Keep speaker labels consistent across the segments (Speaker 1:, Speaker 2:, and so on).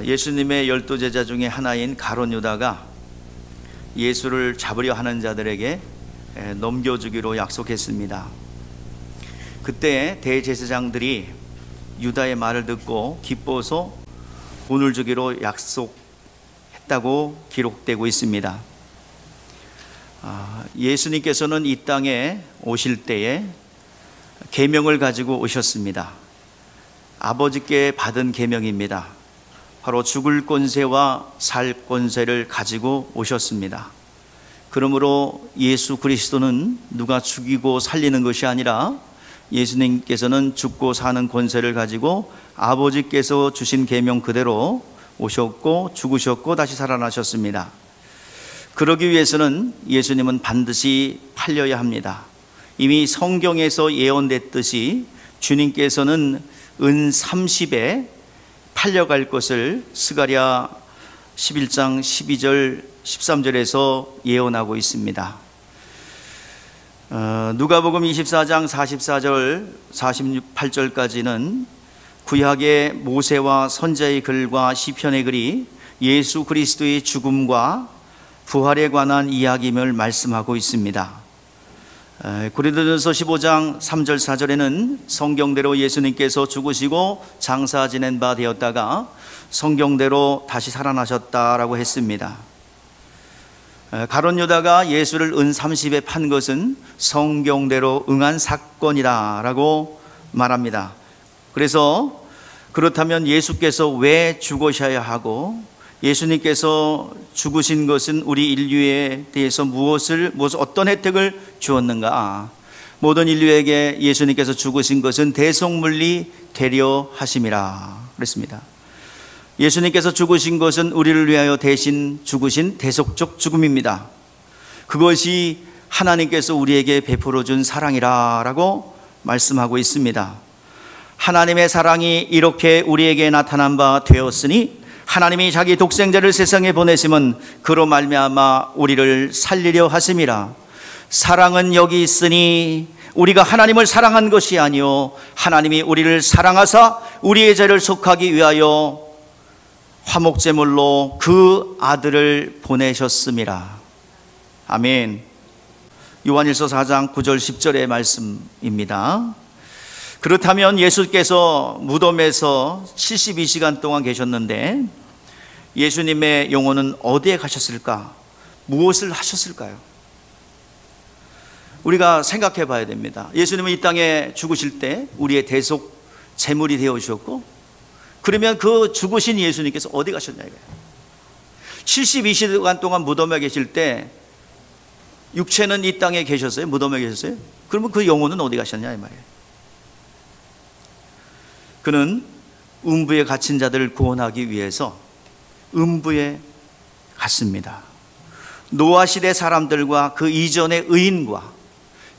Speaker 1: 예수님의 12제자 중에 하나인 가룟 유다가 예수를 잡으려 하는 자들에게 넘겨주기로 약속했습니다. 그때 대제사장들이 유다의 말을 듣고 기뻐서 돈을 주기로 약속했다고 기록되고 있습니다. 예수님께서는 이 땅에 오실 때에 계명을 가지고 오셨습니다. 아버지께 받은 계명입니다. 바로 죽을 권세와 살 권세를 가지고 오셨습니다. 그러므로 예수 그리스도는 누가 죽이고 살리는 것이 아니라 예수님께서는 죽고 사는 권세를 가지고 아버지께서 주신 계명 그대로 오셨고 죽으셨고 다시 살아나셨습니다. 그러기 위해서는 예수님은 반드시 팔려야 합니다. 이미 성경에서 예언됐듯이 주님께서는 은 30에 팔려갈 것을 스가랴 11장 12절 13절에서 예언하고 있습니다. 누가복음 24장 44절 48절까지는 구약의 모세와 선지자의 글과 시편의 글이 예수 그리스도의 죽음과 부활에 관한 이야기임을 말씀하고 있습니다. 고린도전서 15장 3절 4절에는 성경대로 예수님께서 죽으시고 장사 지낸 바 되었다가 성경대로 다시 살아나셨다라고 했습니다. 가룟 유다가 예수를 은 30에 판 것은 성경대로 응한 사건이다라고 말합니다. 그래서 그렇다면 예수께서 왜 죽으셔야 하고 예수님께서 죽으신 것은 우리 인류에 대해서 무엇을 어떤 혜택을 주었는가? 모든 인류에게 예수님께서 죽으신 것은 대속물리 되려 하심이라 그랬습니다. 예수님께서 죽으신 것은 우리를 위하여 대신 죽으신 대속적 죽음입니다. 그것이 하나님께서 우리에게 베풀어 준 사랑이라고 말씀하고 있습니다. 하나님의 사랑이 이렇게 우리에게 나타난 바 되었으니 하나님이 자기 독생자를 세상에 보내심은 그로 말미암아 우리를 살리려 하심이라. 사랑은 여기 있으니 우리가 하나님을 사랑한 것이 아니요 하나님이 우리를 사랑하사 우리의 죄를 속하기 위하여 화목제물로 그 아들을 보내셨음이라. 아멘. 요한일서 4장 9절 10절의 말씀입니다. 그렇다면 예수께서 무덤에서 72시간 동안 계셨는데 예수님의 영혼은 어디에 가셨을까? 무엇을 하셨을까요? 우리가 생각해 봐야 됩니다. 예수님은 이 땅에 죽으실 때 우리의 대속 제물이 되어 주셨고, 그러면 그 죽으신 예수님께서 어디 가셨냐 이거예요. 72시간 동안 무덤에 계실 때 육체는 이 땅에 계셨어요? 무덤에 계셨어요? 그러면 그 영혼은 어디 가셨냐 이 말이에요. 그는 음부에 갇힌 자들을 구원하기 위해서 음부에 갔습니다. 노아 시대 사람들과 그 이전의 의인과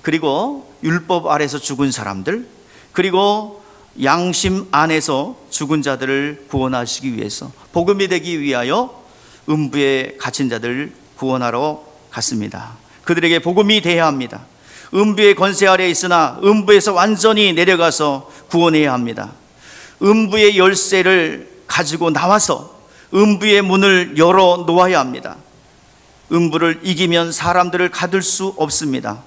Speaker 1: 그리고 율법 아래서 죽은 사람들 그리고 양심 안에서 죽은 자들을 구원하시기 위해서 복음이 되기 위하여 음부에 갇힌 자들을 구원하러 갔습니다. 그들에게 복음이 돼야 합니다. 음부의 권세 아래에 있으나 음부에서 완전히 내려가서 구원해야 합니다. 음부의 열쇠를 가지고 나와서 음부의 문을 열어 놓아야 합니다. 음부를 이기면 사람들을 가둘 수 없습니다.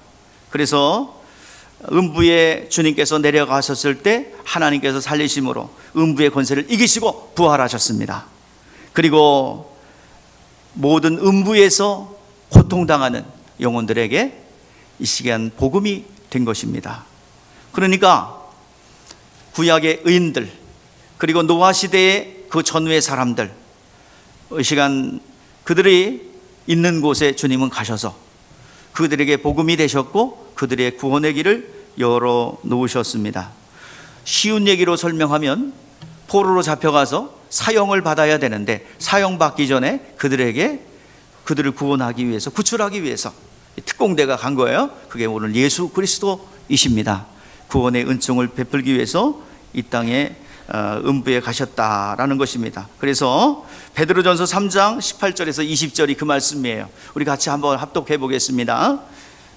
Speaker 1: 그래서 음부에 주님께서 내려가셨을 때 하나님께서 살리심으로 음부의 권세를 이기시고 부활하셨습니다. 그리고 모든 음부에서 고통당하는 영혼들에게 이 시간 복음이 된 것입니다. 그러니까 구약의 의인들 그리고 노아 시대의 그 전후의 사람들 이 시간 그들이 있는 곳에 주님은 가셔서 그들에게 복음이 되셨고 그들의 구원의 길을 열어 놓으셨습니다. 쉬운 얘기로 설명하면 포로로 잡혀가서 사형을 받아야 되는데 사형받기 전에 그들을 구원하기 위해서 구출하기 위해서 특공대가 간 거예요. 그게 오늘 예수 그리스도이십니다. 구원의 은총을 베풀기 위해서 이 땅에 음부에 가셨다라는 것입니다. 그래서 베드로전서 3장 18절에서 20절이 그 말씀이에요. 우리 같이 한번 합독해 보겠습니다.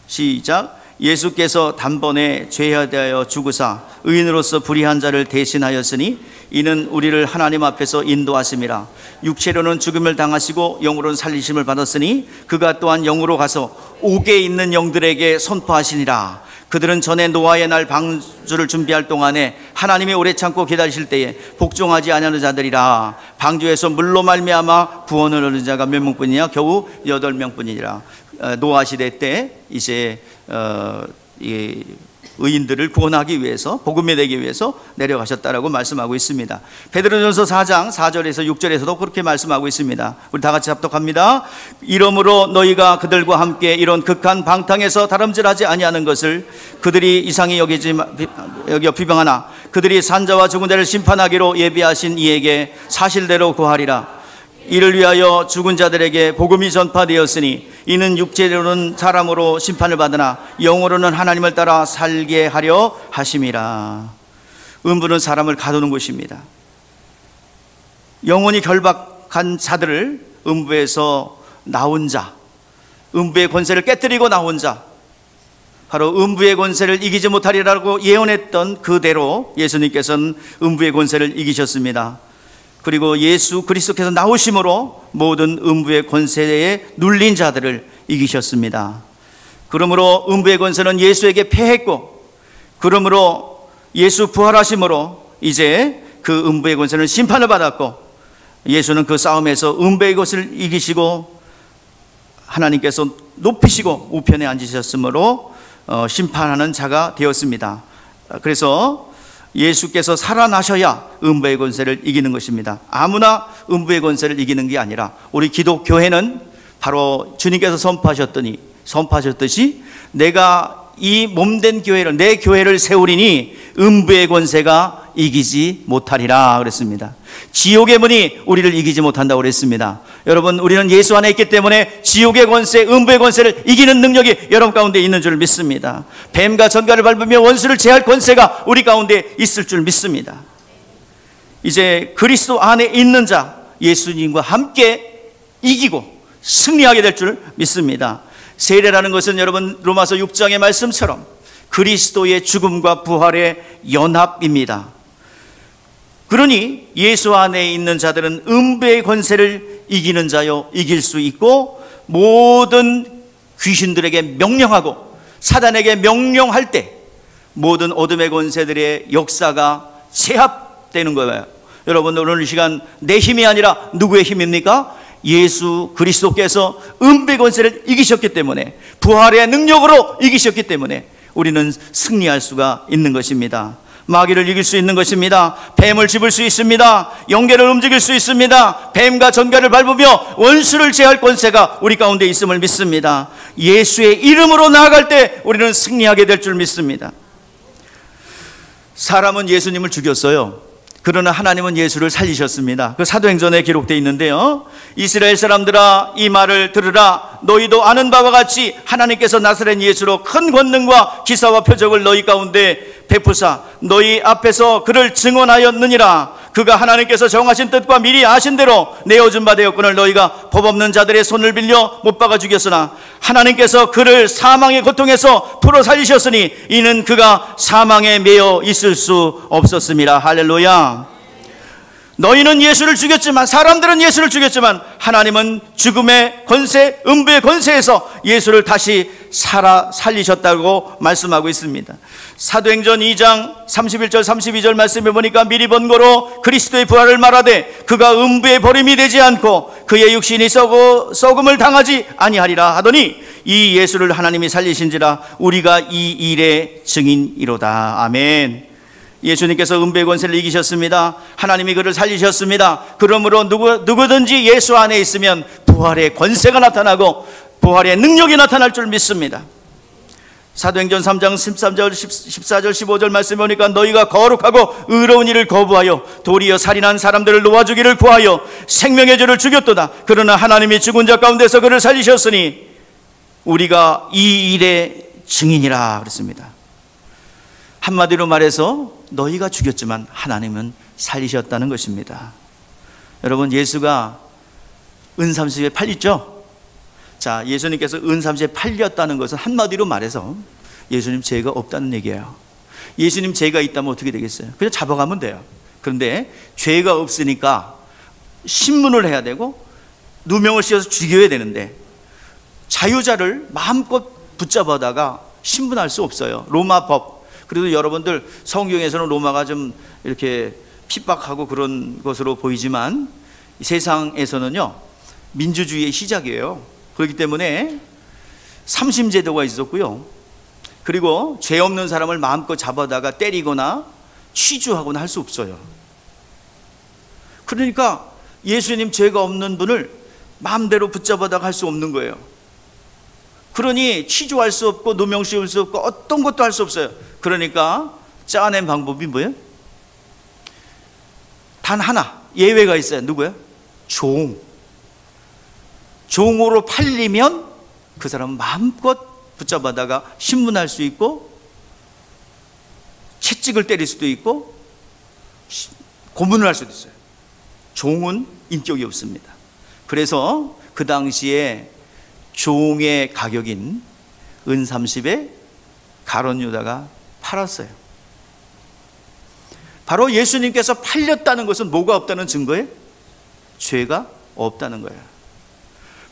Speaker 1: 시작. 예수께서 단번에 죄에 대하여 죽으사 의인으로서 불의한 자를 대신하였으니 이는 우리를 하나님 앞에서 인도하심이라. 육체로는 죽음을 당하시고 영으로는 살리심을 받았으니 그가 또한 영으로 가서 옥에 있는 영들에게 선포하시니라. 그들은 전에 노아의 날 방주를 준비할 동안에 하나님이 오래 참고 기다리실 때에 복종하지 아니하는 자들이라. 방주에서 물로 말미암아 구원을 얻은 자가 몇 명뿐이냐? 겨우 8명뿐이니라. 노아 시대 때 이제 이 의인들을 구원하기 위해서, 복음이 되기 위해서 내려가셨다라고 말씀하고 있습니다. 베드로전서 4장 4절에서 6절에서도 그렇게 말씀하고 있습니다. 우리 다 같이 합독합니다. 이러므로 너희가 그들과 함께 이런 극한 방탕에서 다름질하지 아니하는 것을 그들이 이상히 여겨 비방하나 그들이 산자와 죽은 자를 심판하기로 예비하신 이에게 사실대로 구하리라. 이를 위하여 죽은 자들에게 복음이 전파되었으니 이는 육체로는 사람으로 심판을 받으나 영으로는 하나님을 따라 살게 하려 하심이라. 음부는 사람을 가두는 곳입니다. 영혼이 결박한 자들을 음부에서 나온 자, 음부의 권세를 깨뜨리고 나온 자, 바로 음부의 권세를 이기지 못하리라고 예언했던 그대로 예수님께서는 음부의 권세를 이기셨습니다. 그리고 예수 그리스도께서 나오심으로 모든 음부의 권세에 눌린 자들을 이기셨습니다. 그러므로 음부의 권세는 예수에게 패했고, 그러므로 예수 부활하심으로 이제 그 음부의 권세는 심판을 받았고, 예수는 그 싸움에서 음부의 것을 이기시고 하나님께서 높이시고 우편에 앉으셨으므로 심판하는 자가 되었습니다. 그래서 예수께서 살아나셔야 음부의 권세를 이기는 것입니다. 아무나 음부의 권세를 이기는 게 아니라 우리 기독교회는 바로 주님께서 선포하셨듯이 내가 이 몸된 교회를, 내 교회를 세우리니 음부의 권세가 이기지 못하리라 그랬습니다. 지옥의 문이 우리를 이기지 못한다고 그랬습니다. 여러분, 우리는 예수 안에 있기 때문에 지옥의 권세, 음부의 권세를 이기는 능력이 여러분 가운데 있는 줄 믿습니다. 뱀과 전갈을 밟으며 원수를 제할 권세가 우리 가운데 있을 줄 믿습니다. 이제 그리스도 안에 있는 자, 예수님과 함께 이기고 승리하게 될 줄 믿습니다. 세례라는 것은 여러분 로마서 6장의 말씀처럼 그리스도의 죽음과 부활의 연합입니다. 그러니 예수 안에 있는 자들은 음부의 권세를 이기는 자요, 이길 수 있고, 모든 귀신들에게 명령하고 사단에게 명령할 때 모든 어둠의 권세들의 역사가 제압되는 거예요. 여러분, 오늘 시간 내 힘이 아니라 누구의 힘입니까? 예수 그리스도께서 음부의 권세를 이기셨기 때문에, 부활의 능력으로 이기셨기 때문에 우리는 승리할 수가 있는 것입니다. 마귀를 이길 수 있는 것입니다. 뱀을 집을 수 있습니다. 영계를 움직일 수 있습니다. 뱀과 전갈을 밟으며 원수를 제할 권세가 우리 가운데 있음을 믿습니다. 예수의 이름으로 나아갈 때 우리는 승리하게 될 줄 믿습니다. 사람은 예수님을 죽였어요. 그러나 하나님은 예수를 살리셨습니다. 그 사도행전에 기록되어 있는데요, 이스라엘 사람들아 이 말을 들으라. 너희도 아는 바와 같이 하나님께서 나사렛 예수로 큰 권능과 기사와 표적을 너희 가운데 베푸사 너희 앞에서 그를 증언하였느니라. 그가 하나님께서 정하신 뜻과 미리 아신 대로 내어준 바 되었거늘 너희가 법 없는 자들의 손을 빌려 못 박아 죽였으나 하나님께서 그를 사망의 고통에서 풀어 살리셨으니 이는 그가 사망에 매여 있을 수 없었음이라. 할렐루야. 너희는 예수를 죽였지만, 사람들은 예수를 죽였지만 하나님은 죽음의 권세, 음부의 권세에서 예수를 다시 살리셨다고 말씀하고 있습니다. 사도행전 2장 31절 32절 말씀해 보니까 미리 번거로 그리스도의 부활을 말하되 그가 음부의 버림이 되지 않고 그의 육신이 썩음을 당하지 아니하리라 하더니 이 예수를 하나님이 살리신지라 우리가 이 일의 증인이로다. 아멘. 예수님께서 음부의 권세를 이기셨습니다. 하나님이 그를 살리셨습니다. 그러므로 누구든지 예수 안에 있으면 부활의 권세가 나타나고 부활의 능력이 나타날 줄 믿습니다. 사도행전 3장 13절 14절 15절 말씀 보니까 너희가 거룩하고 의로운 일을 거부하여 도리어 살인한 사람들을 놓아주기를 구하여 생명의 죄를 죽였도다. 그러나 하나님이 죽은 자 가운데서 그를 살리셨으니 우리가 이 일의 증인이라 그랬습니다. 한마디로 말해서 너희가 죽였지만 하나님은 살리셨다는 것입니다. 여러분, 예수가 은삼십에 팔렸죠? 자, 예수님께서 은삼십에 팔렸다는 것은 한마디로 말해서 예수님 죄가 없다는 얘기예요. 예수님 죄가 있다면 어떻게 되겠어요? 그냥 잡아가면 돼요. 그런데 죄가 없으니까 신문을 해야 되고 누명을 씌워서 죽여야 되는데 자유자를 마음껏 붙잡아다가 신문할 수 없어요. 로마 법. 그래도 여러분들 성경에서는 로마가 좀 이렇게 핍박하고 그런 것으로 보이지만 세상에서는요 민주주의의 시작이에요. 그렇기 때문에 삼심제도가 있었고요. 그리고 죄 없는 사람을 마음껏 잡아다가 때리거나 취조하거나 할 수 없어요. 그러니까 예수님 죄가 없는 분을 마음대로 붙잡아다가 할 수 없는 거예요. 그러니 취조할 수 없고 누명 씌울 수 없고 어떤 것도 할 수 없어요. 그러니까 짜낸 방법이 뭐예요? 단 하나 예외가 있어요. 누구예요? 종으로 팔리면 그 사람은 마음껏 붙잡아다가 신문할 수 있고 채찍을 때릴 수도 있고 고문을 할 수도 있어요. 종은 인격이 없습니다. 그래서 그 당시에 종의 가격인 은 30에 가룟 유다가 팔았어요. 바로 예수님께서 팔렸다는 것은 뭐가 없다는 증거예요? 죄가 없다는 거예요.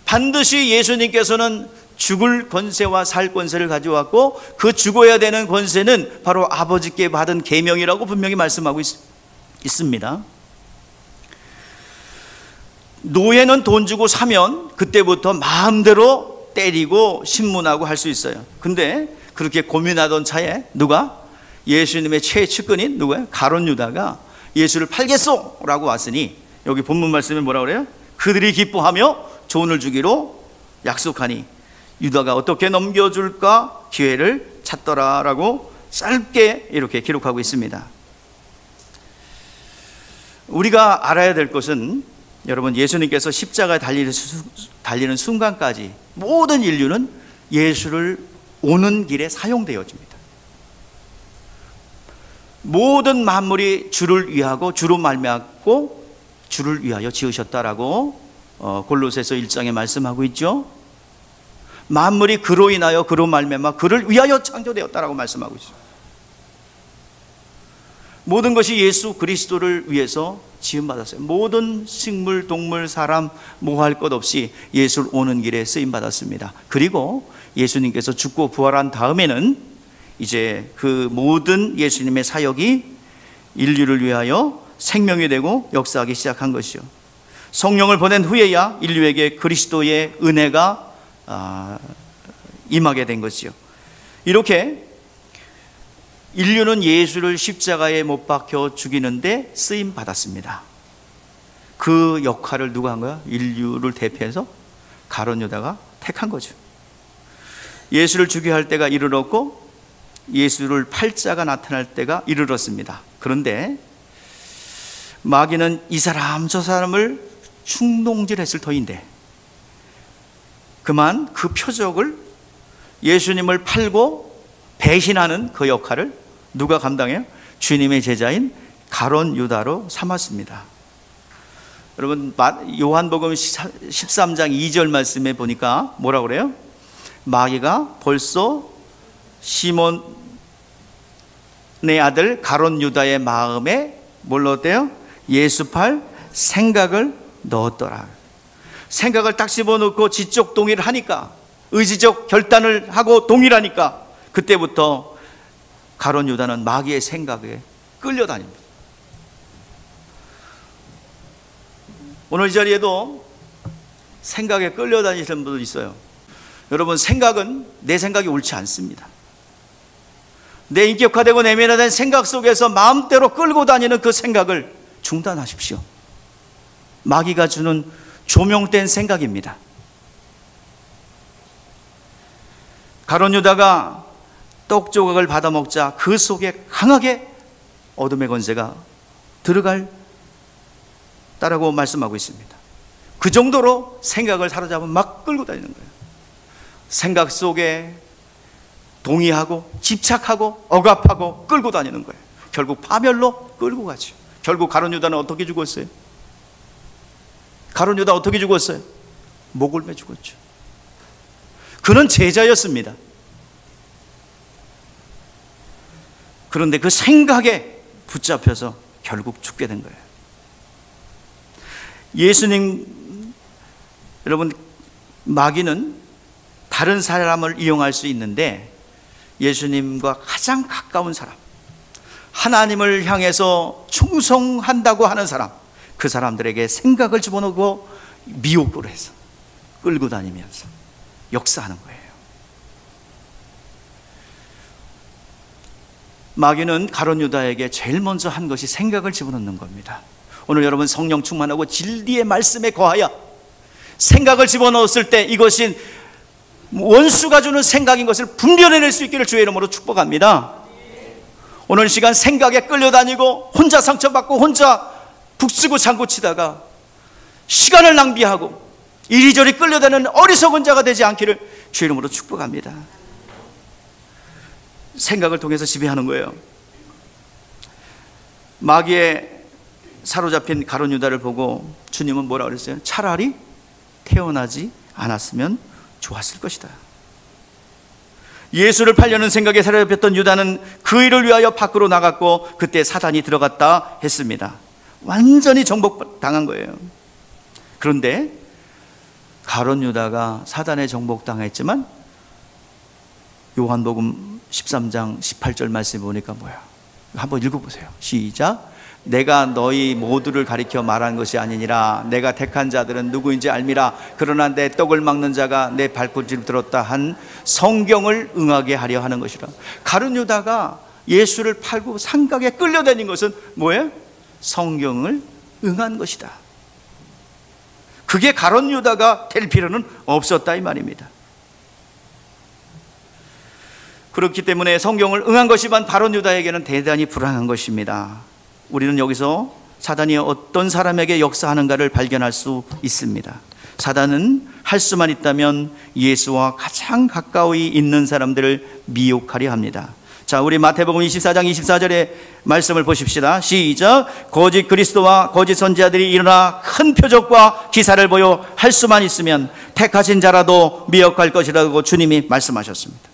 Speaker 1: 반드시 예수님께서는 죽을 권세와 살 권세를 가져왔고 그 죽어야 되는 권세는 바로 아버지께 받은 계명이라고 분명히 말씀하고 있습니다. 노예는 돈 주고 사면 그때부터 마음대로 때리고 신문하고 할 수 있어요. 근데 그렇게 고민하던 차에 누가? 예수님의 최측근인 누구예요? 가룟 유다가 예수를 팔겠소! 라고 왔으니 여기 본문 말씀에 뭐라고 그래요? 그들이 기뻐하며 돈을 주기로 약속하니 유다가 어떻게 넘겨줄까 기회를 찾더라 라고 짧게 이렇게 기록하고 있습니다. 우리가 알아야 될 것은 여러분 예수님께서 십자가에 달리는 순간까지 모든 인류는 예수를 오는 길에 사용되어집니다. 모든 만물이 주를 위하고 주로 말미암고 주를 위하여 지으셨다라고 골로새서 1장에 말씀하고 있죠. 만물이 그로 인하여 그로 말미암아 그를 위하여 창조되었다라고 말씀하고 있어요. 모든 것이 예수 그리스도를 위해서 지음받았어요. 모든 식물, 동물, 사람 뭐할 것 없이 예수를 오는 길에 쓰임받았습니다. 그리고 예수님께서 죽고 부활한 다음에는 이제 그 모든 예수님의 사역이 인류를 위하여 생명이 되고 역사하기 시작한 것이요. 성령을 보낸 후에야 인류에게 그리스도의 은혜가 임하게 된 것이요. 이렇게 인류는 예수를 십자가에 못 박혀 죽이는데 쓰임 받았습니다. 그 역할을 누가 한 거야? 인류를 대표해서 가룟 유다가 택한 거죠. 예수를 죽여야 할 때가 이르렀고 예수를 팔 자가 나타날 때가 이르렀습니다. 그런데 마귀는 이 사람 저 사람을 충동질했을 터인데 그만 그 표적을 예수님을 팔고 배신하는 그 역할을 누가 감당해요? 주님의 제자인 가룟 유다로 삼았습니다. 여러분 요한복음 13장 2절 말씀에 보니까 뭐라고 그래요? 마귀가 벌써 시몬의 아들 가룟 유다의 마음에 뭘 넣었대요? 예수 팔 생각을 넣었더라. 생각을 딱 집어넣고 지적 동의를 하니까 의지적 결단을 하고 동의하니까 그때부터 가룟 유다는 마귀의 생각에 끌려다닙니다. 오늘 이 자리에도 생각에 끌려다니시는 분들 있어요. 여러분 생각은 내 생각이 옳지 않습니다. 내 인격화되고 내면화된 생각 속에서 마음대로 끌고 다니는 그 생각을 중단하십시오. 마귀가 주는 조명된 생각입니다. 가룟 유다가 떡 조각을 받아 먹자 그 속에 강하게 어둠의 권세가 들어갈 따라고 말씀하고 있습니다. 그 정도로 생각을 사로잡으면 막 끌고 다니는 거예요. 생각 속에 동의하고 집착하고 억압하고 끌고 다니는 거예요. 결국 파멸로 끌고 가죠. 결국 가룟 유다는 어떻게 죽었어요? 가룟 유다 어떻게 죽었어요? 목을 매 죽었죠. 그는 제자였습니다. 그런데 그 생각에 붙잡혀서 결국 죽게 된 거예요. 예수님, 여러분, 마귀는 다른 사람을 이용할 수 있는데 예수님과 가장 가까운 사람, 하나님을 향해서 충성한다고 하는 사람, 그 사람들에게 생각을 집어넣고 미혹으로 해서 끌고 다니면서 역사하는 거예요. 마귀는 가룟 유다에게 제일 먼저 한 것이 생각을 집어넣는 겁니다. 오늘 여러분 성령 충만하고 진리의 말씀에 거하여 생각을 집어넣었을 때 이것이 원수가 주는 생각인 것을 분별해낼 수 있기를 주의 이름으로 축복합니다. 오늘 시간 생각에 끌려다니고 혼자 상처받고 혼자 북쓰고 장구치다가 시간을 낭비하고 이리저리 끌려다니는 어리석은 자가 되지 않기를 주의 이름으로 축복합니다. 생각을 통해서 지배하는 거예요. 마귀에 사로잡힌 가룟 유다를 보고 주님은 뭐라 그랬어요? 차라리 태어나지 않았으면 좋았을 것이다. 예수를 팔려는 생각에 사로잡혔던 유다는 그 일을 위하여 밖으로 나갔고 그때 사단이 들어갔다 했습니다. 완전히 정복당한 거예요. 그런데 가룟 유다가 사단에 정복당했지만 요한복음 13장 18절 말씀에 보니까 뭐야? 한번 읽어보세요. 시작. 내가 너희 모두를 가리켜 말한 것이 아니니라. 내가 택한 자들은 누구인지 알미라. 그러나 내 떡을 막는 자가 내 발꿈치를 들었다 한 성경을 응하게 하려 하는 것이라. 가룟 유다가 예수를 팔고 삼각에 끌려다닌 것은 뭐예요? 성경을 응한 것이다. 그게 가룟 유다가 될 필요는 없었다 이 말입니다. 그렇기 때문에 성경을 응한 것이만 가룟 유다에게는 대단히 불안한 것입니다. 우리는 여기서 사단이 어떤 사람에게 역사하는가를 발견할 수 있습니다. 사단은 할 수만 있다면 예수와 가장 가까이 있는 사람들을 미혹하려 합니다. 자, 우리 마태복음 24장 24절의 말씀을 보십시다. 시작. 거짓 그리스도와 거짓 선지자들이 일어나 큰 표적과 기사를 보여 할 수만 있으면 택하신 자라도 미혹할 것이라고 주님이 말씀하셨습니다.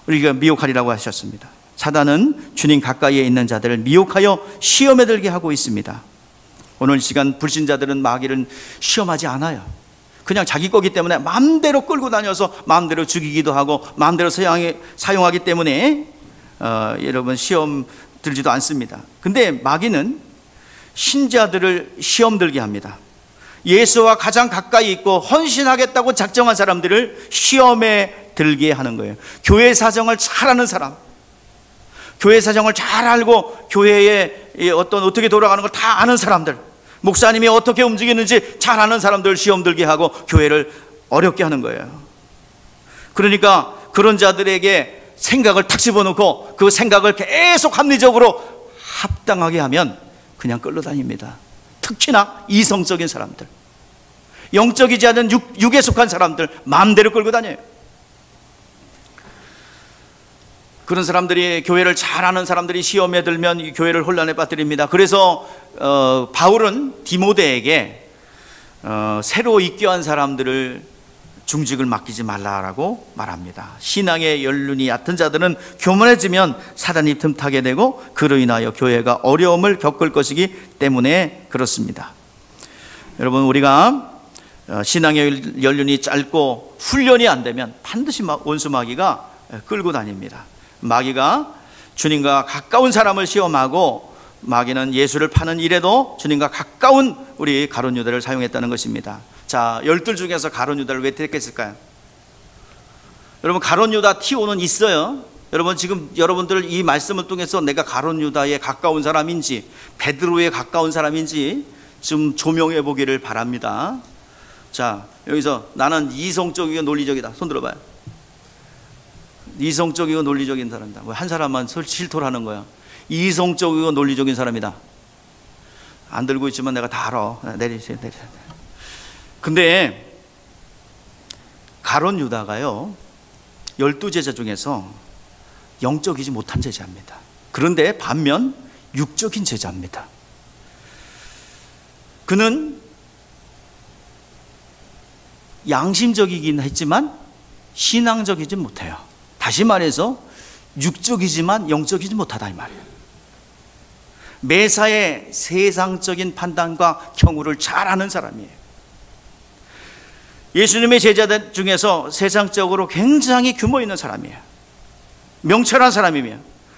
Speaker 1: 우리가 미혹하리라고 하셨습니다. 사단은 주님 가까이에 있는 자들을 미혹하여 시험에 들게 하고 있습니다. 오늘 시간 불신자들은 마귀를 시험하지 않아요. 그냥 자기 거기 때문에 마음대로 끌고 다녀서 마음대로 죽이기도 하고 마음대로 사용하기 때문에 여러분 시험 들지도 않습니다. 근데 마귀는 신자들을 시험 들게 합니다. 예수와 가장 가까이 있고 헌신하겠다고 작정한 사람들을 시험에 들게 하는 거예요. 교회 사정을 잘 아는 사람, 교회 사정을 잘 알고 교회에 어떻게 돌아가는 걸 다 아는 사람들, 목사님이 어떻게 움직이는지 잘 아는 사람들 시험 들게 하고 교회를 어렵게 하는 거예요. 그러니까 그런 자들에게 생각을 탁 집어넣고 그 생각을 계속 합리적으로 합당하게 하면 그냥 끌려다닙니다. 특히나 이성적인 사람들, 영적이지 않은 육에 속한 사람들 마음대로 끌고 다녀요. 그런 사람들이, 교회를 잘 아는 사람들이 시험에 들면 이 교회를 혼란에 빠뜨립니다. 그래서 바울은 디모데에게 새로 입교한 사람들을 중직을 맡기지 말라라고 말합니다. 신앙의 연륜이 얕은 자들은 교만해지면 사단이 틈타게 되고 그로 인하여 교회가 어려움을 겪을 것이기 때문에 그렇습니다. 여러분, 우리가 신앙의 연륜이 짧고 훈련이 안 되면 반드시 원수 마귀가 끌고 다닙니다. 마귀가 주님과 가까운 사람을 시험하고 마귀는 예수를 파는 일에도 주님과 가까운 우리 가룟 유다를 사용했다는 것입니다. 자, 12 중에서 가룟 유다를 왜 택했을까요? 여러분, 가룟 유다 TO는 있어요. 여러분, 지금 여러분들 이 말씀을 통해서 내가 가룟 유다에 가까운 사람인지 베드로에 가까운 사람인지 좀 조명해 보기를 바랍니다. 자, 여기서 나는 이성적이고 논리적이다. 손 들어봐요. 이성적이고 논리적인 사람이다. 한 사람만 실토하는 거야. 이성적이고 논리적인 사람이다. 안 들고 있지만 내가 다 알아. 내리세요. 근데 가룟 유다가요 12제자 중에서 영적이지 못한 제자입니다. 그런데 반면 육적인 제자입니다. 그는 양심적이긴 했지만 신앙적이지 못해요. 다시 말해서 육적이지만 영적이지 못하다 이 말이에요. 매사에 세상적인 판단과 경우를 잘 아는 사람이에요. 예수님의 제자들 중에서 세상적으로 굉장히 규모 있는 사람이에요. 명철한 사람이며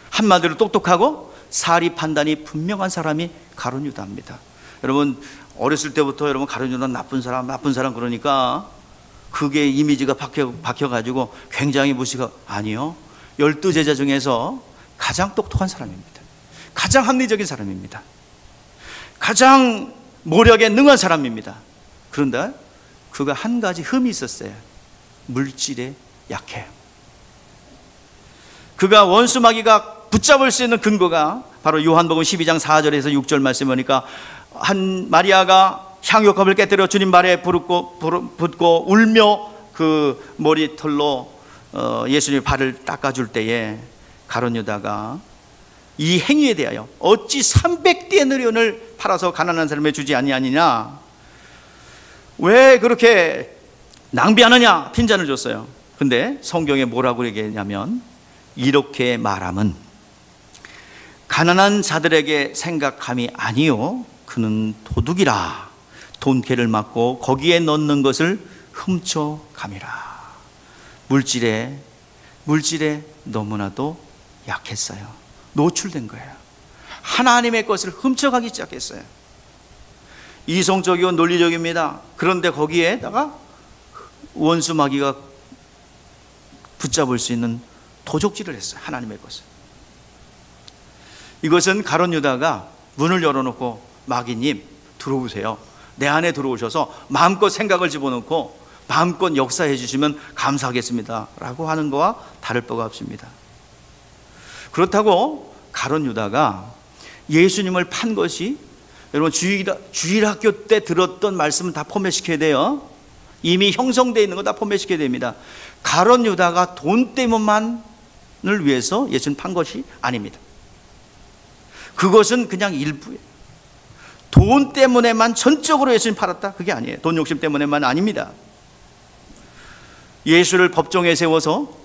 Speaker 1: 한마디로 똑똑하고 사리 판단이 분명한 사람이 가룟 유다입니다. 여러분 어렸을 때부터 여러분 가룟 유다는 나쁜 사람 그러니까 그게 이미지가 박혀가지고 굉장히 무시가 아니요. 12제자 중에서 가장 똑똑한 사람입니다. 가장 합리적인 사람입니다. 가장 모략에 능한 사람입니다. 그런데 그가 한 가지 흠이 있었어요. 물질에 약해요. 그가 원수 마귀가 붙잡을 수 있는 근거가 바로 요한복음 12장 4절에서 6절 말씀 보니까 한 마리아가 향유컵을 깨뜨려 주님 발에 붓고 울며 그 머리털로 예수님의 발을 닦아줄 때에 가룟 유다가 이 행위에 대하여 어찌 300데나리온을 팔아서 가난한 사람에 주지 아니하느냐, 왜 그렇게 낭비하느냐 핀잔을 줬어요. 근데 성경에 뭐라고 얘기했냐면 이렇게 말함은 가난한 자들에게 생각함이 아니요 그는 도둑이라 돈캐를 맞고 거기에 넣는 것을 훔쳐감이라. 물질에 너무나도 약했어요. 노출된 거예요. 하나님의 것을 훔쳐가기 시작했어요. 이성적이고 논리적입니다. 그런데 거기에다가 원수 마귀가 붙잡을 수 있는 도적질을 했어요. 하나님의 것을. 이것은 가룟 유다가 문을 열어놓고 마귀님 들어오세요. 내 안에 들어오셔서 마음껏 생각을 집어넣고 마음껏 역사해 주시면 감사하겠습니다 라고 하는 거와 다를 바가 없습니다. 그렇다고 가룟 유다가 예수님을 판 것이, 여러분 주일학교 때 들었던 말씀은 다 포맷시켜야 돼요. 이미 형성되어 있는 거 다 포맷시켜야 됩니다. 가룟 유다가 돈 때문만을 위해서 예수님 판 것이 아닙니다. 그것은 그냥 일부예요. 돈 때문에만 전적으로 예수님 팔았다? 그게 아니에요. 돈 욕심 때문에만 아닙니다. 예수를 법정에 세워서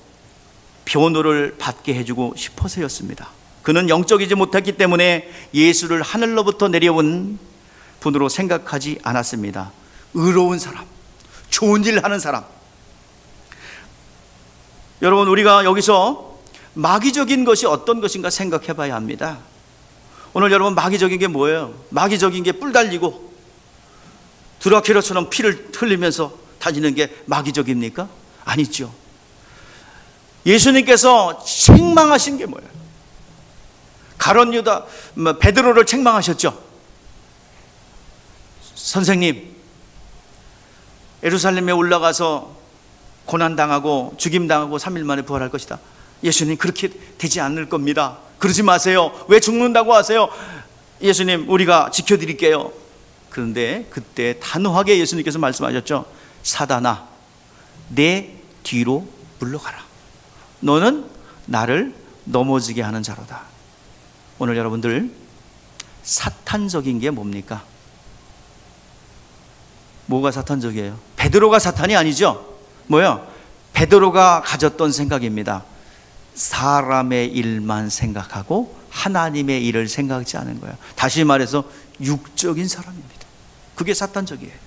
Speaker 1: 변호를 받게 해주고 싶어서였습니다. 그는 영적이지 못했기 때문에 예수를 하늘로부터 내려온 분으로 생각하지 않았습니다. 의로운 사람, 좋은 일 하는 사람. 여러분 우리가 여기서 마귀적인 것이 어떤 것인가 생각해 봐야 합니다. 오늘 여러분 마귀적인 게 뭐예요? 마귀적인 게 뿔 달리고 드라큘라처럼 피를 흘리면서 다니는 게 마귀적입니까? 아니죠. 예수님께서 책망하신 게 뭐예요? 가룟 유다, 베드로를 책망하셨죠. 선생님, 예루살렘에 올라가서 고난당하고 죽임당하고 3일 만에 부활할 것이다. 예수님 그렇게 되지 않을 겁니다. 그러지 마세요. 왜 죽는다고 하세요? 예수님 우리가 지켜드릴게요. 그런데 그때 단호하게 예수님께서 말씀하셨죠. 사단아 내 뒤로 물러가라. 너는 나를 넘어지게 하는 자로다. 오늘 여러분들 사탄적인 게 뭡니까? 뭐가 사탄적이에요? 베드로가 사탄이 아니죠. 뭐요? 베드로가 가졌던 생각입니다. 사람의 일만 생각하고 하나님의 일을 생각하지 않은 거예요. 다시 말해서 육적인 사람입니다. 그게 사탄적이에요.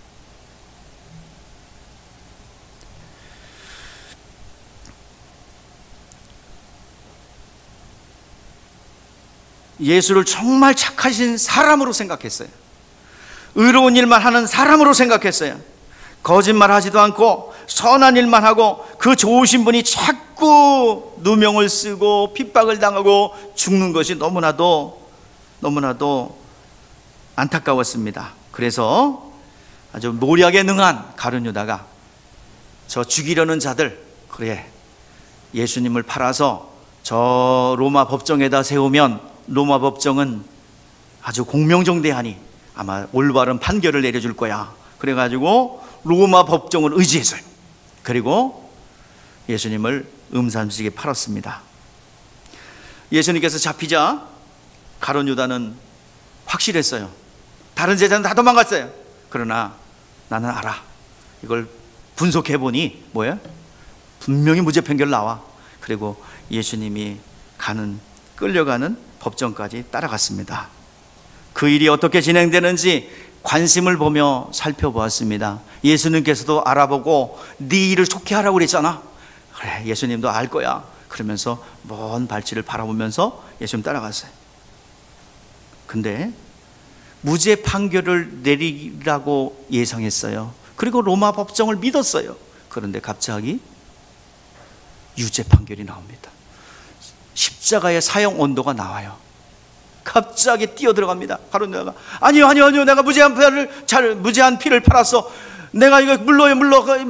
Speaker 1: 예수를 정말 착하신 사람으로 생각했어요. 의로운 일만 하는 사람으로 생각했어요. 거짓말 하지도 않고 선한 일만 하고 그 좋으신 분이 자꾸 누명을 쓰고 핍박을 당하고 죽는 것이 너무나도 안타까웠습니다. 그래서 아주 모략에 능한 가룟 유다가 저 죽이려는 자들, 그래 예수님을 팔아서 저 로마 법정에다 세우면 로마 법정은 아주 공명정대하니 아마 올바른 판결을 내려줄 거야. 그래가지고 로마 법정을 의지했어요. 그리고 예수님을 음삼시게 팔았습니다. 예수님께서 잡히자 가룟 유다는 확실했어요. 다른 제자는 다 도망갔어요. 그러나 나는 알아. 이걸 분석해보니 뭐예요? 분명히 무죄 판결 나와. 그리고 예수님이 끌려가는 법정까지 따라갔습니다. 그 일이 어떻게 진행되는지 관심을 보며 살펴보았습니다. 예수님께서도 알아보고 네 일을 좋게 하라고 그랬잖아. 그래, 예수님도 알 거야. 그러면서 먼 발치를 바라보면서 예수님 따라갔어요. 근데 무죄 판결을 내리라고 예상했어요. 그리고 로마 법정을 믿었어요. 그런데 갑자기 유죄 판결이 나옵니다. 십자가의 사형 온도가 나와요. 갑자기 뛰어들어갑니다. 가룟유다가 아니요 내가 무죄한 피를 팔았어. 내가 이거 물러요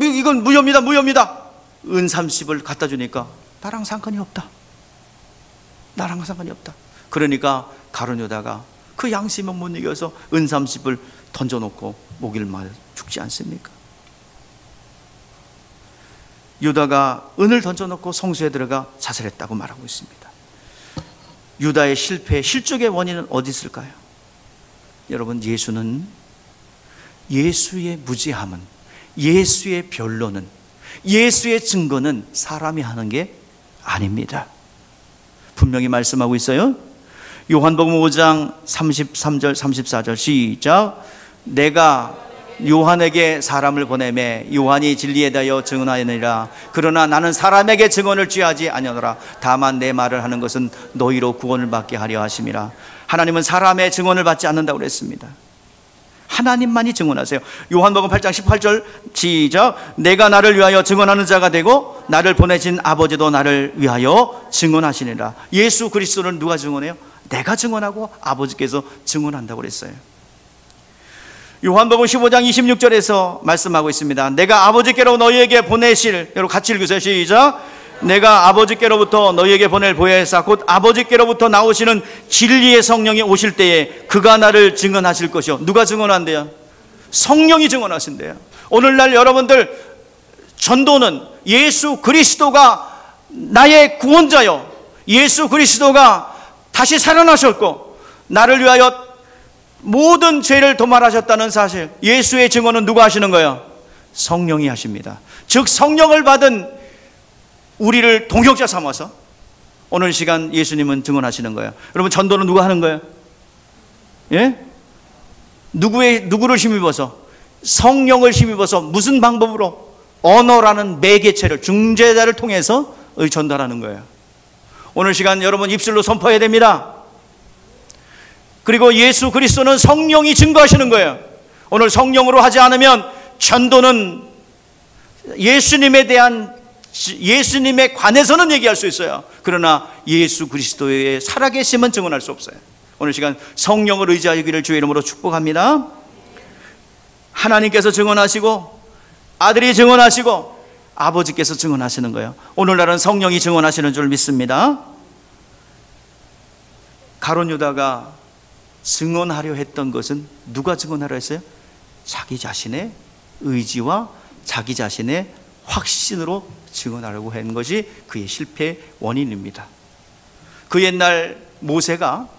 Speaker 1: 이건 무효입니다. 은 30을 갖다 주니까 나랑 상관이 없다. 그러니까 가룟유다가 그 양심은 못 이겨서 은 30을 던져놓고 목을 맞아 죽지 않습니까? 유다가 은을 던져놓고 성소에 들어가 자살했다고 말하고 있습니다. 유다의 실패, 실족의 원인은 어디 있을까요? 여러분, 예수의 무죄함은, 예수의 변론은, 예수의 증거는 사람이 하는 게 아닙니다. 분명히 말씀하고 있어요. 요한복음 5장 33절 34절 시작. 내가 요한에게 사람을 보내매 요한이 진리에 대하여 증언하느니라. 그러나 나는 사람에게 증언을 취하지 아니하노라. 다만 내 말을 하는 것은 너희로 구원을 받게 하려 하심이라. 하나님은 사람의 증언을 받지 않는다고 그랬습니다. 하나님만이 증언하세요. 요한복음 8장 18절 시작. 내가 나를 위하여 증언하는 자가 되고 나를 보내신 아버지도 나를 위하여 증언하시니라. 예수 그리스도를 누가 증언해요? 내가 증언하고 아버지께서 증언한다고 그랬어요. 요한복음 15장 26절에서 말씀하고 있습니다. 내가 아버지께로 너희에게 보내실, 여러분 같이 읽으세요. 시작. 내가 아버지께로부터 너희에게 보낼 보혜사 곧 아버지께로부터 나오시는 진리의 성령이 오실 때에 그가 나를 증언하실 것이요. 누가 증언한대요? 성령이 증언하신대요. 오늘날 여러분들 전도는 예수 그리스도가 나의 구원자요, 예수 그리스도가 다시 살아나셨고 나를 위하여 모든 죄를 도말하셨다는 사실, 예수의 증언은 누가 하시는 거예요? 성령이 하십니다. 즉 성령을 받은 우리를 동역자 삼아서 오늘 시간 예수님은 증언하시는 거예요. 여러분, 전도는 누가 하는 거예요? 예? 누구를 힘입어서? 성령을 힘입어서 무슨 방법으로? 언어라는 매개체를, 중재자를 통해서 전달하는 거예요. 오늘 시간 여러분 입술로 선포해야 됩니다. 그리고 예수 그리스도는 성령이 증거하시는 거예요. 오늘 성령으로 하지 않으면 전도는 예수님에 관해서는 얘기할 수 있어요. 그러나 예수 그리스도의 살아계심은 증언할 수 없어요. 오늘 시간 성령을 의지하기를 주의 이름으로 축복합니다. 하나님께서 증언하시고 아들이 증언하시고 아버지께서 증언하시는 거예요. 오늘날은 성령이 증언하시는 줄 믿습니다. 가룟유다가 증언하려 했던 것은 누가 증언하려 했어요? 자기 자신의 의지와 자기 자신의 확신으로 증언하려고 한 것이 그의 실패의 원인입니다. 그 옛날 모세가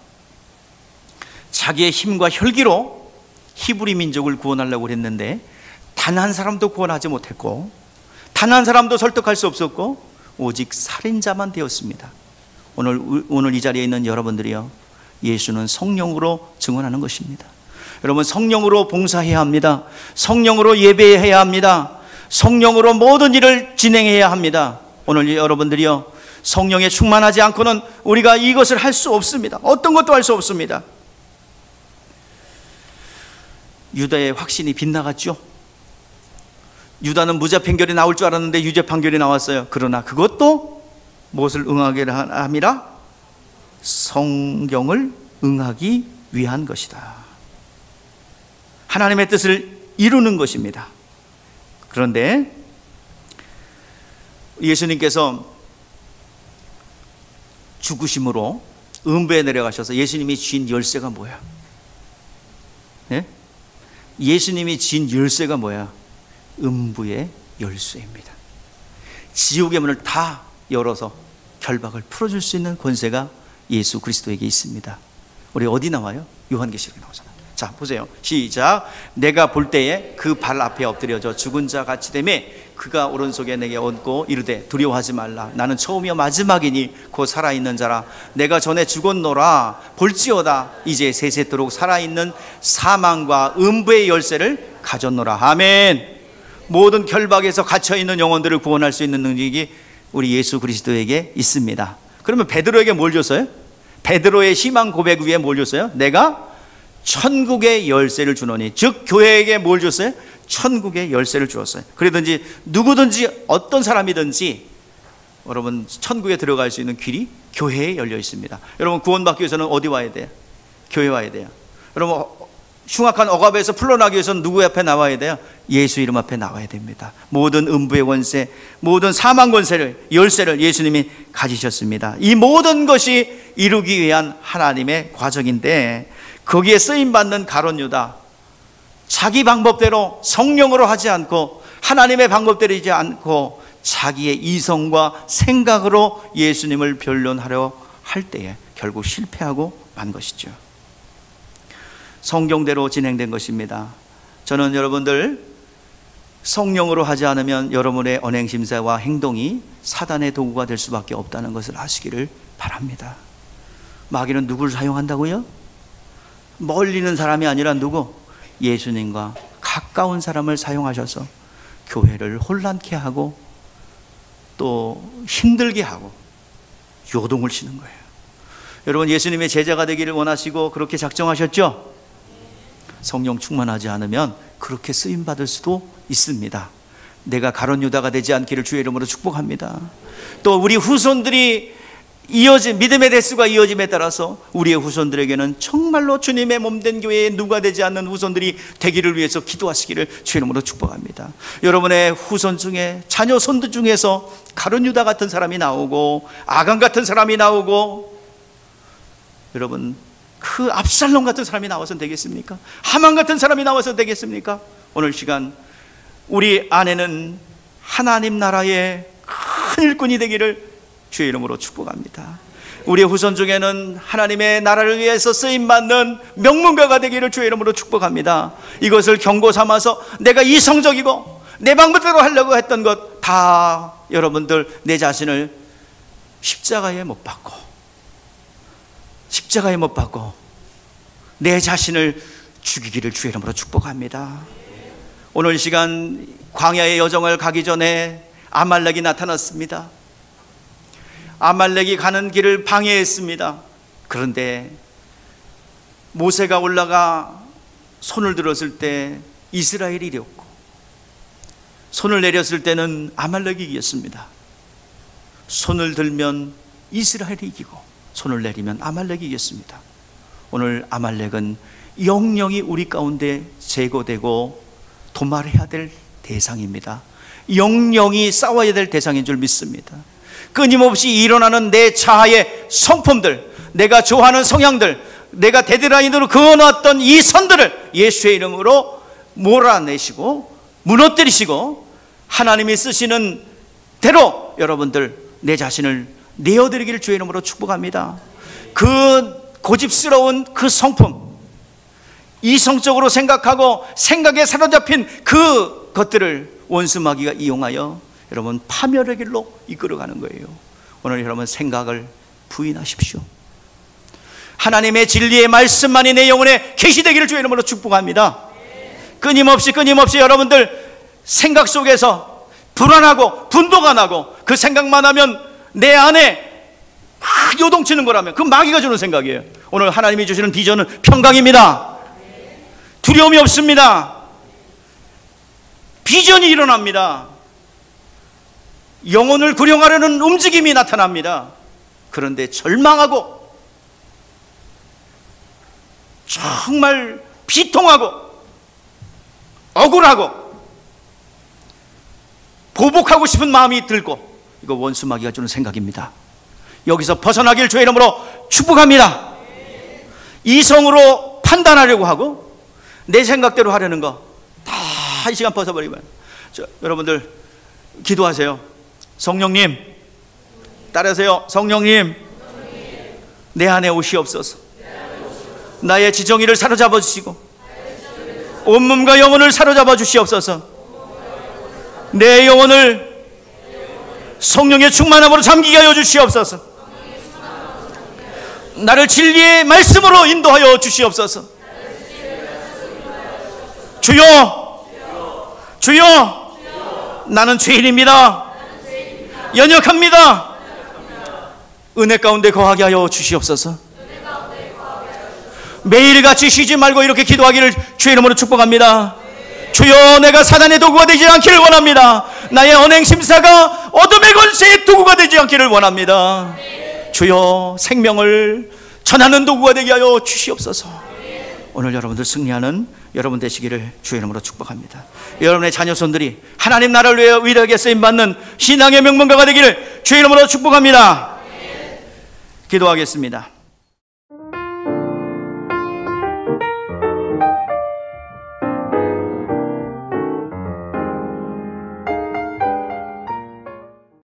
Speaker 1: 자기의 힘과 혈기로 히브리 민족을 구원하려고 했는데 단 한 사람도 구원하지 못했고 단 한 사람도 설득할 수 없었고 오직 살인자만 되었습니다. 오늘 이 자리에 있는 여러분들이요, 예수는 성령으로 증언하는 것입니다. 여러분, 성령으로 봉사해야 합니다. 성령으로 예배해야 합니다. 성령으로 모든 일을 진행해야 합니다. 오늘 여러분들이요, 성령에 충만하지 않고는 우리가 이것을 할 수 없습니다. 어떤 것도 할 수 없습니다. 유다의 확신이 빗나갔죠. 유다는 무죄 판결이 나올 줄 알았는데 유죄 판결이 나왔어요. 그러나 그것도 무엇을 응하게 함이라? 성경을 응하기 위한 것이다. 하나님의 뜻을 이루는 것입니다. 그런데 예수님께서 죽으심으로 음부에 내려가셔서 예수님이 쥔 열쇠가 뭐야? 네? 예수님이 쥔 열쇠가 뭐야? 음부의 열쇠입니다. 지옥의 문을 다 열어서 결박을 풀어줄 수 있는 권세가 예수 그리스도에게 있습니다. 우리 어디 나와요? 요한계시록에 나오잖아요. 자, 보세요. 시작. 내가 볼 때에 그 발 앞에 엎드려져 죽은 자 같이 되매 그가 오른손에 내게 얹고 이르되 두려워하지 말라. 나는 처음이요 마지막이니 곧 살아있는 자라. 내가 전에 죽었노라. 볼지어다 이제 세세토록 살아있는 사망과 음부의 열쇠를 가졌노라. 아멘. 모든 결박에서 갇혀있는 영혼들을 구원할 수 있는 능력이 우리 예수 그리스도에게 있습니다. 그러면 베드로에게 뭘 줬어요? 베드로의 희망 고백 위에 뭘 줬어요? 내가 천국의 열쇠를 주노니, 즉 교회에게 뭘 줬어요? 천국의 열쇠를 주었어요. 그러든지 누구든지 어떤 사람이든지 여러분 천국에 들어갈 수 있는 길이 교회에 열려 있습니다. 여러분 구원받기 위해서는 어디 와야 돼요? 교회 와야 돼요. 여러분 흉악한 억압에서 풀려나기 위해서는 누구 앞에 나와야 돼요? 예수 이름 앞에 나와야 됩니다. 모든 음부의 권세, 모든 사망 권세를, 열쇠를 예수님이 가지셨습니다. 이 모든 것이 이루기 위한 하나님의 과정인데, 거기에 쓰임받는 가룟 유다, 자기 방법대로 성령으로 하지 않고 하나님의 방법대로 하지 않고 자기의 이성과 생각으로 예수님을 변론하려 할 때에 결국 실패하고 만 것이죠. 성경대로 진행된 것입니다. 저는 여러분들 성령으로 하지 않으면 여러분의 언행심사와 행동이 사단의 도구가 될 수밖에 없다는 것을 아시기를 바랍니다. 마귀는 누구를 사용한다고요? 멀리 있는 사람이 아니라 누구? 예수님과 가까운 사람을 사용하셔서 교회를 혼란케 하고 또 힘들게 하고 요동을 치는 거예요. 여러분 예수님의 제자가 되기를 원하시고 그렇게 작정하셨죠? 성령 충만하지 않으면 그렇게 쓰임받을 수도 있습니다. 내가 가룟 유다가 되지 않기를 주의 이름으로 축복합니다. 또 우리 후손들이 믿음의 대수가 이어짐에 따라서 우리의 후손들에게는 정말로 주님의 몸된 교회에 누가 되지 않는 후손들이 되기를 위해서 기도하시기를 주의 이름으로 축복합니다. 여러분의 후손 중에, 자녀 손들 중에서 가룟 유다 같은 사람이 나오고 아간 같은 사람이 나오고, 여러분 그 압살롬 같은 사람이 나와서 되겠습니까? 하만 같은 사람이 나와서 되겠습니까? 오늘 시간 우리 아내는 하나님 나라의 큰 일꾼이 되기를 주의 이름으로 축복합니다. 우리의 후손 중에는 하나님의 나라를 위해서 쓰임받는 명문가가 되기를 주의 이름으로 축복합니다. 이것을 경고 삼아서 내가 이성적이고 내 방법대로 하려고 했던 것 다 여러분들 내 자신을 십자가에 못 박고 내 자신을 죽이기를 주의 이름으로 축복합니다. 오늘 이 시간 광야의 여정을 가기 전에 아말렉이 나타났습니다. 아말렉이 가는 길을 방해했습니다. 그런데 모세가 올라가 손을 들었을 때 이스라엘이 이겼고, 손을 내렸을 때는 아말렉이 이겼습니다. 손을 들면 이스라엘이 이기고 손을 내리면 아말렉이 이겼습니다. 오늘 아말렉은 영영이 우리 가운데 제거되고 도말해야 될 대상입니다. 영영이 싸워야 될 대상인 줄 믿습니다. 끊임없이 일어나는 내 자아의 성품들, 내가 좋아하는 성향들, 내가 데드라인으로 그어놨던 이 선들을 예수의 이름으로 몰아내시고 무너뜨리시고 하나님이 쓰시는 대로 여러분들 내 자신을 내어드리기를 주의 이름으로 축복합니다. 그 고집스러운 그 성품, 이성적으로 생각하고 생각에 사로잡힌 그 것들을 원수 마귀가 이용하여 여러분 파멸의 길로 이끌어가는 거예요. 오늘 여러분 생각을 부인하십시오. 하나님의 진리의 말씀만이 내 영혼에 계시되기를 주의 이름으로 축복합니다. 끊임없이 여러분들 생각 속에서 불안하고 분노가 나고 그 생각만 하면 내 안에 요동치는 거라면 그 마귀가 주는 생각이에요. 오늘 하나님이 주시는 비전은 평강입니다. 두려움이 없습니다. 비전이 일어납니다. 영혼을 구령하려는 움직임이 나타납니다. 그런데 절망하고 정말 비통하고 억울하고 보복하고 싶은 마음이 들고, 이거 원수 마귀가 주는 생각입니다. 여기서 벗어나길 주의 이름으로 축복합니다. 이성으로 판단하려고 하고 내 생각대로 하려는 거 다 한 시간 벗어버리면, 여러분들 기도하세요. 성령님 따르세요. 성령님 내 안에 오시옵소서. 나의 지정의를 사로잡아 주시고 온몸과 영혼을 사로잡아 주시옵소서. 내 영혼을 성령의 충만함으로 잠기게 하여 주시옵소서. 나를 진리의 말씀으로 인도하여 주시옵소서. 주여, 주여, 나는 죄인입니다. 연약합니다. 은혜 가운데 거하게 하여 주시옵소서. 매일같이 쉬지 말고 이렇게 기도하기를 주의 이름으로 축복합니다. 주여, 내가 사단의 도구가 되지 않기를 원합니다. 나의 언행 심사가 어둠의 권세의 도구가 되지 않기를 원합니다. 주여, 생명을 전하는 도구가 되게 하여 주시옵소서. 오늘 여러분들 승리하는 여러분 되시기를 주의 이름으로 축복합니다. 여러분의 자녀손들이 하나님 나라를 위해 위대하게 쓰임받는 신앙의 명문가가 되기를 주의 이름으로 축복합니다. 기도하겠습니다.